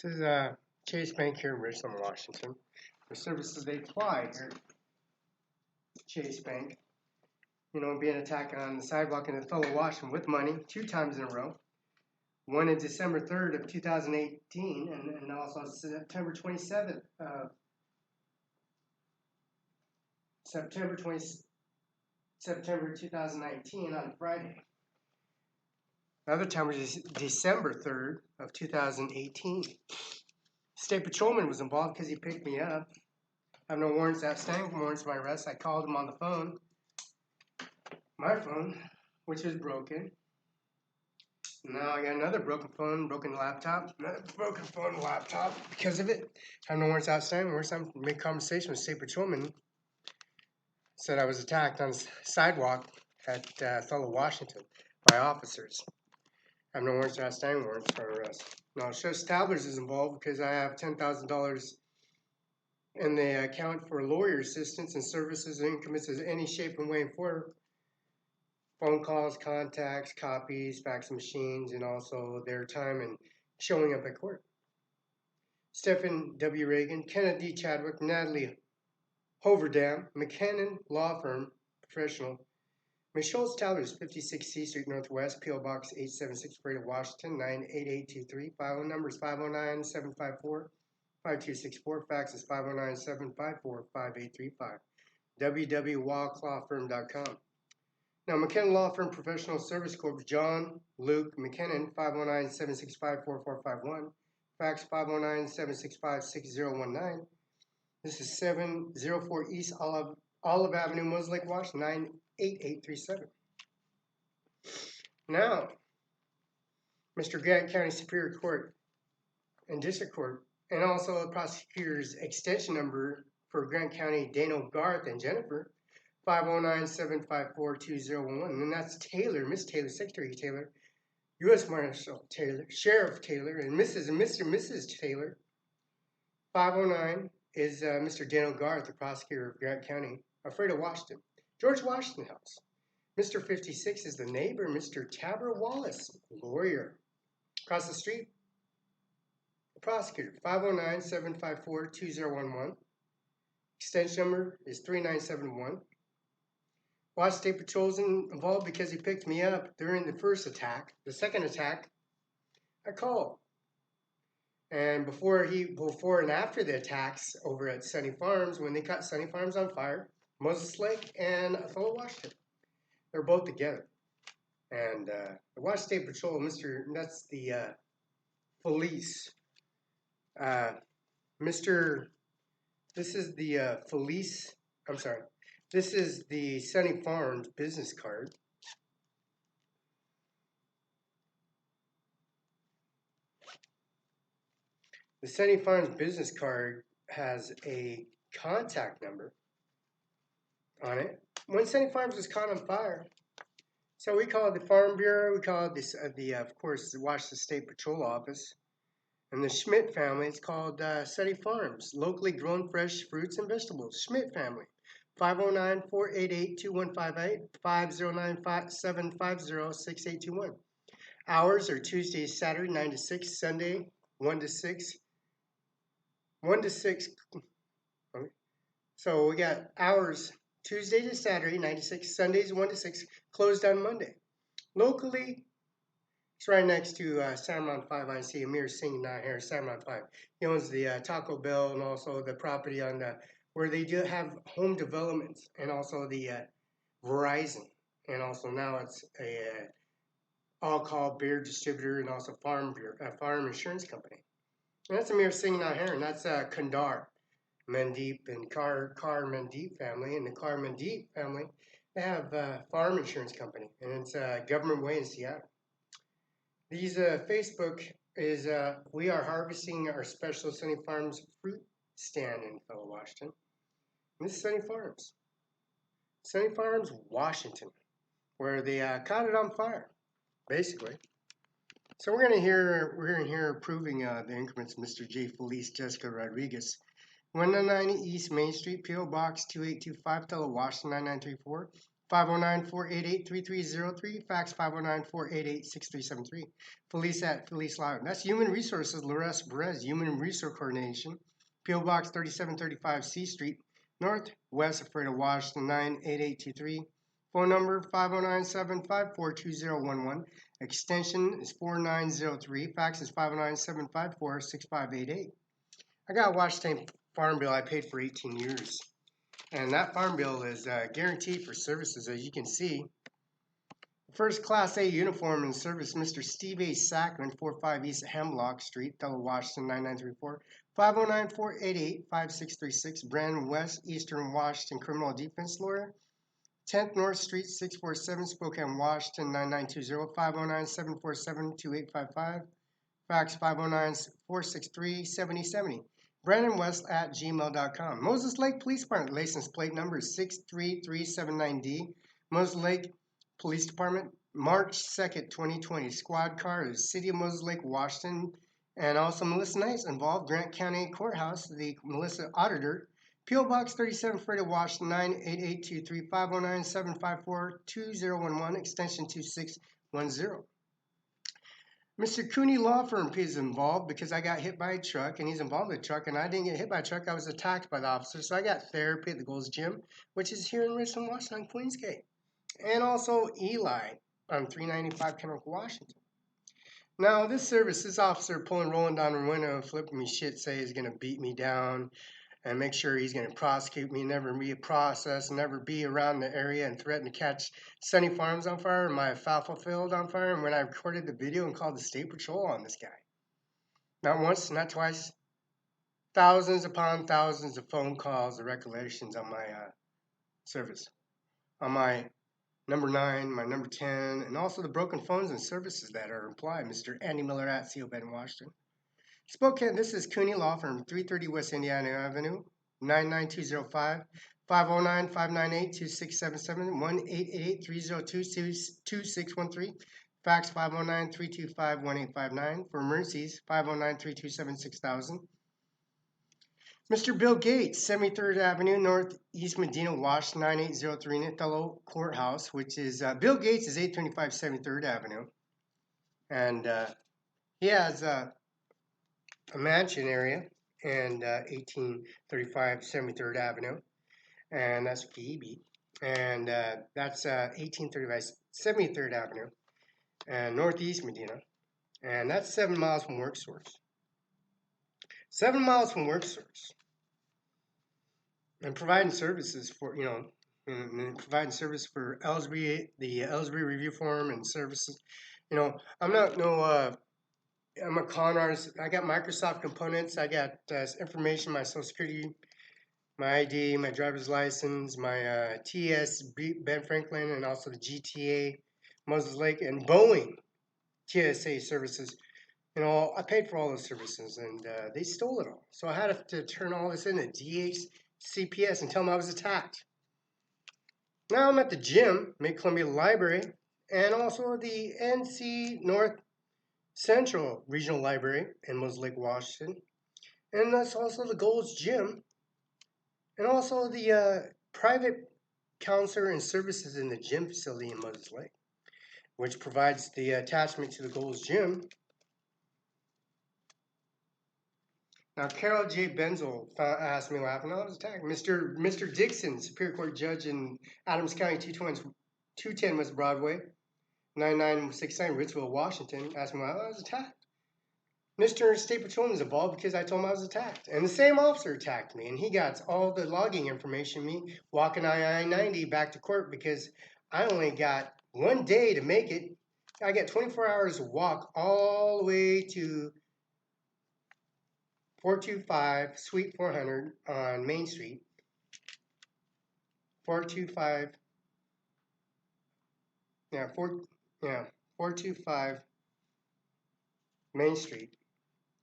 This is Chase Bank here in Richland, Washington. The services they provide here at Chase Bank, being attacked on the sidewalk in Othello, Washington with money 2 times in a row. One in December 3rd of 2018 and also September 27th of September 2019 on Friday. Another time was December 3rd of 2018. State patrolman was involved because he picked me up. I have no warrants outstanding, warrants for my arrest. I called him on the phone, my phone, which was broken. Now I got another broken phone, broken laptop, another broken phone and laptop because of it. I have no warrants outstanding. Warrants on made conversation with state patrolman. Said I was attacked on the sidewalk at Othello, Washington by officers. I have no warrants outstanding, warrants for arrest. Now, Sheriff Stablers is involved because I have $10,000 in the account for lawyer assistance and services and increments of any shape and way and form. Phone calls, contacts, copies, fax machines, and also their time and showing up at court. Stephen W. Reagan, Kenneth D. Chadwick, Natalie Hoverdam, McKinnon Law Firm, professional. Michelle Towers, 56 C Street Northwest, P.O. Box 876, Barela, Washington, 98823. File number is 509-754-5264. Fax is 509-754-5835. www.walklawfirm.com. Now, McKinnon Law Firm Professional Service Corp. John Luke McKinnon, 509-765-4451. Fax 509-765-6019. This is 704 East Olive Avenue, Moses Lake, Washington, 98837. Now, Mr. Grant County Superior Court and District Court, and also the prosecutor's extension number for Grant County, Dano, Garth, and Jennifer, 509-754-2011. And that's Taylor, Miss Taylor, Secretary Taylor, U.S. Marshal Taylor, Sheriff Taylor, and Mrs. and Mrs. Taylor. 509 is Mr. Dano Garth, the prosecutor of Grant County, afraid of Washington. George Washington House. Mr. 56 is the neighbor, Mr. Tabor Wallace, lawyer. Across the street, the prosecutor, 509-754-2011. Extension number is 3971. Washington State Patrol is involved because he picked me up during the first attack. The second attack, I called. And before and after the attacks over at Sunny Farms, when they caught Sunny Farms on fire, Moses Lake and Othello, Washington, they're both together. And the Washington State Patrol, that's the Felix. This is the Felix, this is the Sunny Farms business card. The Sunny Farms business card has a contact number on it. When Sunny Farms was caught on fire, so we called the Farm Bureau, we called this, of course, the Washington State Patrol Office, and the Schmidt family. It's called Sunny Farms, locally grown fresh fruits and vegetables. Schmidt family, 509-488-2158, 509-750-6821. Hours are Tuesday, Saturday, 9 to 6, Sunday, 1 to 6. 1 to 6. So we got hours Tuesday to Saturday, 9 to 6. Sundays, 1 to 6. Closed on Monday. Locally, it's right next to CIMARON5INC. Ajmer Singh, not here. CIMARON5. He owns the Taco Bell and also the property on where they do have home developments, and also the Verizon, and also now it's a all-call beer distributor and also farm insurance company. And that's Ajmer Singh, not here, and that's Kandar Mandeep and Kar Mandeep family. And the Kar Mandeep family, they have a farm insurance company, and it's Government Way in Seattle. These Facebook is we are harvesting our special Sunny Farms fruit stand in Fellow Washington. And this is Sunny Farms, Washington, where they caught it on fire, basically. So we're gonna hear approving the increments of Mr. J. Felice Jessica Rodriguez, 199 East Main Street, P.O. Box 2825, Othello, Washington, 9934. 509-488-3303, fax 509-488-6373. Felice at Felice Live. That's Human Resources, Lourdes Perez, Human Resource Coordination. P.O. Box 3735 C Street, Northwest of Fredo, Washington 98823. Phone number 509-754-2011. Extension is 4903. Fax is 509-754-6588. I got a Washington farm bill I paid for 18 years. And that farm bill is guaranteed for services, as you can see. First Class A uniform in service, Mr. Steve A. Sackman, 45 East Hemlock Street, Othello, Washington 9934. 509-488-5636. Brandon West, Eastern Washington Criminal Defense Lawyer. 10th North Street, 647, Spokane, Washington 9920. 509-747-2855. Fax 509-463-7070. Brandon West at gmail.com. Moses Lake Police Department, license plate number 63379D. Moses Lake Police Department, March 2nd, 2020. Squad car is City of Moses Lake, Washington. And also Melissa Knights involved, Grant County Courthouse, the Melissa Auditor. P.O. Box 37, Fredo, Washington 98823. 509-754-2011, extension 2610. Mr. Cooney Law Firm is involved because I got hit by a truck, and he's involved in a truck, and I didn't get hit by a truck. I was attacked by the officer, so I got therapy at the Gold's Gym, which is here in Richland, Washington, Queensgate. And also Eli on 395 Chemical, Washington. Now, this officer rolling down the window and flipping me shit, say he's going to beat me down and make sure he's going to prosecute me, never be a process, never be around the area, and threaten to catch Sunny Farms on fire and my alfalfa field on fire. And when I recorded the video and called the state patrol on this guy, not once, not twice, thousands upon thousands of phone calls and recollections on my service, on my number 9, my number 10, and also the broken phones and services that are implied. Mr. Andy Miller at CO Bend, Washington. Spokane, this is Cooney Law Firm, 330 West Indiana Avenue, 99205, 509-598-2677, 1-888-302-2613, fax 509-325-1859, for emergencies, 509-327-6000. Mr. Bill Gates, 73rd Avenue, Northeast Medina, Washington, 9803 in Othello Courthouse, which is, Bill Gates is 825 73rd Avenue, and he has a mansion area and 1835 73rd Avenue, and that's Phoebe, and that's 1835 73rd Avenue and Northeast Medina, and that's 7 miles from work source. 7 miles from work source, and providing services for and providing service for Ellsbury, the Ellsbury review form and services. I'm not no. I'm a con artist. I got Microsoft components. I got information, my Social Security, my ID, my driver's license, my TS Ben Franklin, and also the GTA, Moses Lake, and Boeing TSA services. I paid for all those services, and they stole it all. So I had to turn all this into DHCPS and tell them I was attacked. Now I'm at the gym, Mid-Columbia Library, and also the NC North Central Regional Library in Moses Lake, Washington. And that's also the Gold's Gym. And also the private counselor and services in the gym facility in Moses Lake, which provides the attachment to the Gold's Gym. Now, Carol J. Benzel asked me what happened. I was attacked. Mr. Dixon, Superior Court Judge in Adams County, 210 West Broadway, 9969 Ritzville, Washington, asked me why I was attacked. Mr. State Patrolman was involved because I told him I was attacked. And the same officer attacked me, and he got all the logging information, me walking I-90 back to court because I only got 1 day to make it. I got 24 hours to walk all the way to 425 Suite 400 on Main Street. 425 Main Street,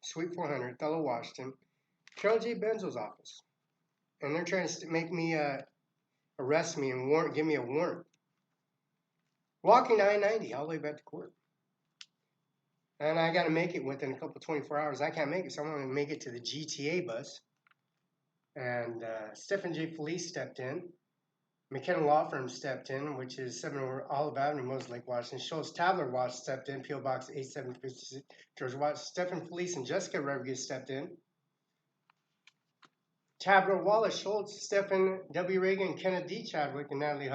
Suite 400, Othello, Washington. Carol J. Benzel's office. And they're trying to make me arrest me and give me a warrant. Walking I-90 all the way back to court. And I got to make it within a couple 24 hours. I can't make it, so I'm going to make it to the GTA bus. And Stephen J. Felice stepped in. McKenna Law Firm stepped in, which is 7 Olive Avenue, Moses Lake, Washington. Schultz Tabler Watch stepped in, P.O. Box 8756, George Watch. Stephen Felice and Jessica Rodriguez stepped in. Tabler Wallace Schultz, Stephen W. Reagan, Kenneth D. Chadwick, and Natalie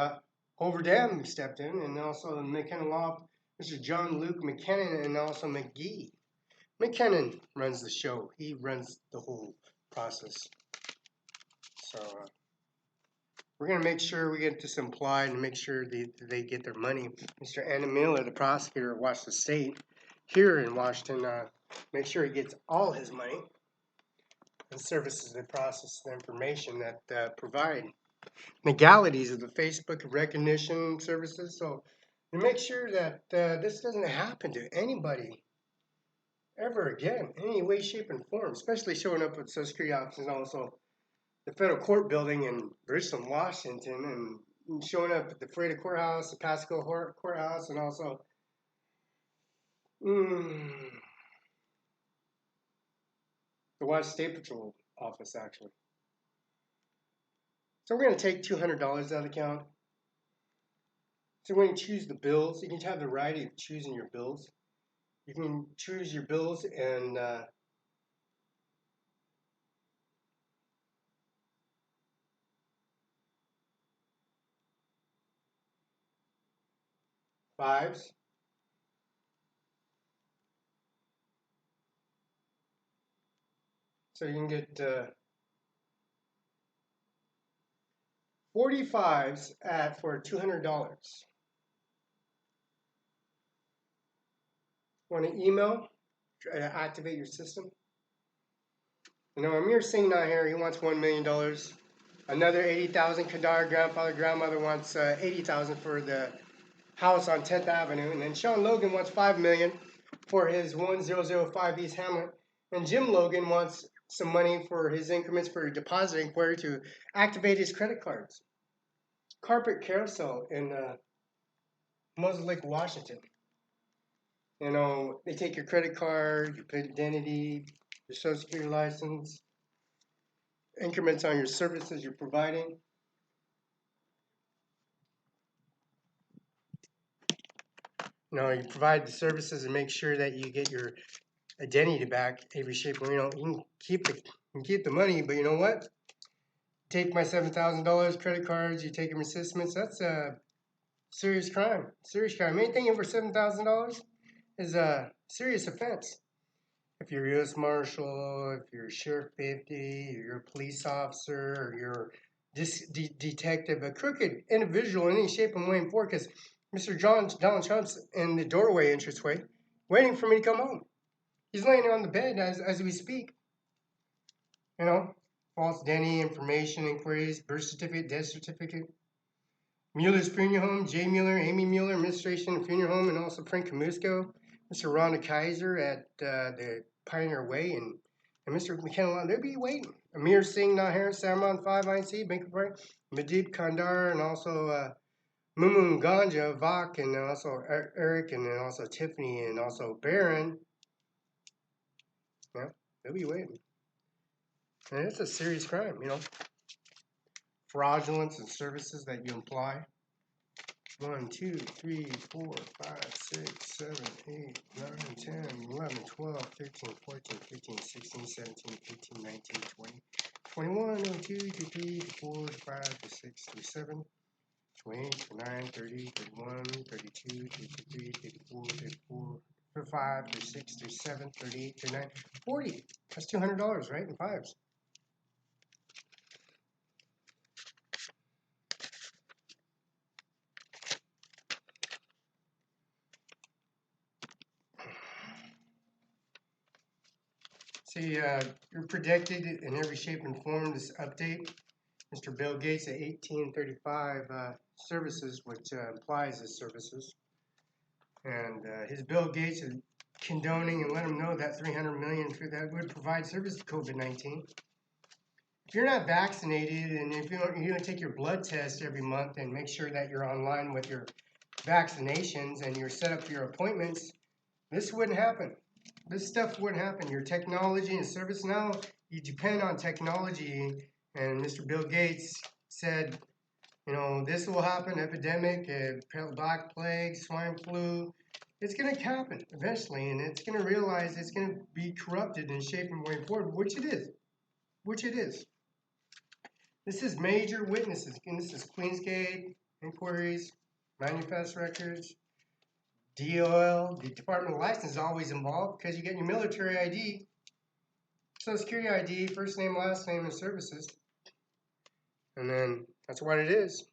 Overdam stepped in. And also the McKenna Law, Mr. John Luke McKinnon, and also McGee. McKinnon runs the show. He runs the whole process. So we're going to make sure we get this implied and make sure they get their money. Mr. Anna Miller, the prosecutor of Washington State, here in Washington, make sure he gets all his money and services that process the information that provide legalities of the Facebook recognition services. So to make sure that this doesn't happen to anybody ever again, in any way, shape, and form, especially showing up at Social Security office and also the federal court building in Richland, Washington, and showing up at the Freda Courthouse, the Pasco Courthouse, and also the Washington State Patrol office, actually. So we're going to take $200 out of the account. So when you choose the bills, you can have the right of choosing your bills. You can choose your bills and fives. So you can get 45s for $200. Want to email? Try to activate your system. You know, Amir Singh not here. He wants $1 million. Another 80,000. Kadar grandmother wants 80,000 for the house on 10th Avenue. And then Sean Logan wants $5 million for his 1005 East Hamlet. And Jim Logan wants some money for his increments for deposit inquiry to activate his credit cards. Carpet Carousel in Moses Lake, Washington. You know, they take your credit card, your identity, your social security license, increments on your services you're providing. You know, you provide the services and make sure that you get your identity back every shape. You know, you can keep the money, but you know what? Take my $7,000 credit cards, you take them assessments. That's a serious crime. Serious crime. Anything over $7,000 is a serious offense. If you're a U.S. Marshal, if you're a Sheriff 50, or you're a police officer, or you're detective, a crooked individual in any shape and way and form, because Mr. Donald Trump's in the doorway entranceway, waiting for me to come home. He's laying on the bed as we speak. You know, false identity information inquiries, birth certificate, death certificate. Mueller's Funeral Home, Jay Mueller, Amy Mueller, Administration and Funeral Home, and also Frank Kamusko, Mr. Rhonda Kaiser at the Pioneer Way, and Mr. McKenna, they'll be waiting. Amir Singh not here, CIMARON5INC, Bank of Bright, Madeep Kandar, and also Mumu Ganja, Vak, and also Eric, and then also Tiffany, and also Baron. Yeah, they'll be waiting. And it's a serious crime, you know. Fraudulence and services that you imply. 1, 2, 3, 4, 5, 6, 7, 8, 9, 10, 11, 12, 13, 14, 15, 16, 17, 18, 19, 20, 21, 22, 23, 24, 25, 26, 27, 28, 29, 30, 31, 32, 33, 34, 34, 35, 36, 37, 38, 39, 40. That's $200, right, in fives. See, you're predicted in every shape and form this update. Mr. Bill Gates at 1835 services, which implies his services. And his Bill Gates is condoning and let him know that $300 million for that would provide service to COVID-19. If you're not vaccinated and if you don't take your blood test every month and make sure that you're online with your vaccinations and you're set up for your appointments, this wouldn't happen. This stuff wouldn't happen. Your technology and service now, you depend on technology. And Mr. Bill Gates said, You know, this will happen, epidemic, black plague, swine flu. It's going to happen eventually, and it's going to realize it's going to be corrupted and shaped in way forward, which it is. Which it is. This is major witnesses. And this is Queensgate, inquiries, manifest records, DOL, the Department of License is always involved because you get your military ID, Social Security ID, first name, last name, and services. And then that's what it is.